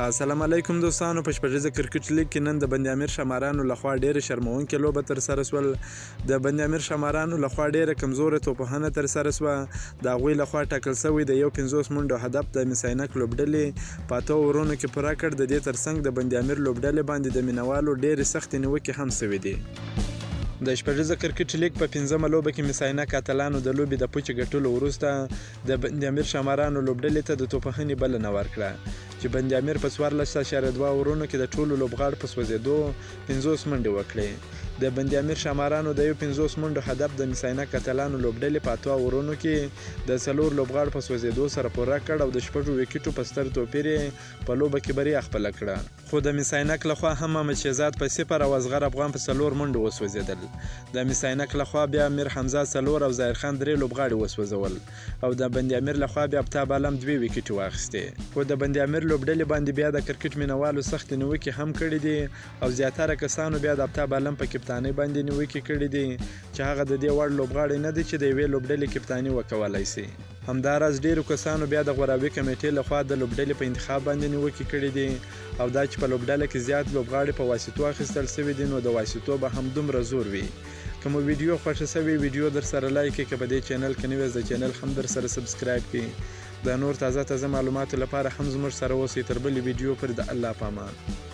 السلام علیکم دوستانو. په شپږیزه کرکټ لیګ کې نن د بند امیر شمارانو لخوا ډېره شرموونکې لوبه ترسره شول. د بند امیر شمارانو لخوا ډېره کمزوره توپوهنه ترسره شوه. د هغوی لخوا ټاکل شوی د 50 منډو هدف د میساینک لوبډلې په 8 اورونو کې پوره کړ. د دې ترڅنګ د بند امیر لوبډلې باندې د مینوالو ډېرې سختې نیوکې هم شوې دي. د شپږیزه کرکټ لیګ په 5مه لوبه کې میساینک اتلانو د لوبې د پوچې ګټلو وروسته د بند امیر شمارانو لوبډلې ته د توپوهنې بلنه ورکړه چې بند امیر په 14.2 اورونو کې د ټولو لوبغاړو په سوځېدو 50 منډې وکړې. د بند امیر شمارانو د 50 منډو هدف د میساینک اتلانو لوبډلې په 8 اورونو کې د 4 لوبغاړو په سوځېدو سره پوره کړ او د 6 وکټو په ستر توپیر په لوبه کې بریا خپله کړه. خو د میساینک لخوا هم محمد شهزاد په 0 او اصغر افغان په 4 منډو وسوځېدل. د میساینک لخوا بیا امیر حمزه 4 او ظاهر خان 3 لوبغاړي وسوځول او د بند امیر لخوا بیا افتاب عالم 2 وکټې واخیستې. خو د بند امیر لوبډلې باندې بیا د کرکټ مینوالو سختې نیوکې هم کړي دي او زیاتره کسانو بیا د افتاب عالم په کپتانۍ باندې نیوکې کړي دي چې هغه د دې وړ لوبغاړی نه دی چې د یوې لوبډلې کپتاني وکولای شي. همداراز ډیرو کسانو بیا د غورابي کمیټې لخوا د لوبډلې په انتخاب باندې نیوکې کړي دي او دا چې په لوبډله کې زیات لوبغاړي په واسطو اخیستل شوي دي نو د واسطو به هم دومره زور وي. که مو ویډیو خوښه شوې ویډیو در سره لایک کړئ، که په دې چینل کې نوی د چینل هم در سره سبسکرایب کړئ. د نور تازه معلوماتو لپاره هم زموږ سره اوسئ. تر بلې ویډیو پورې د الله په امان.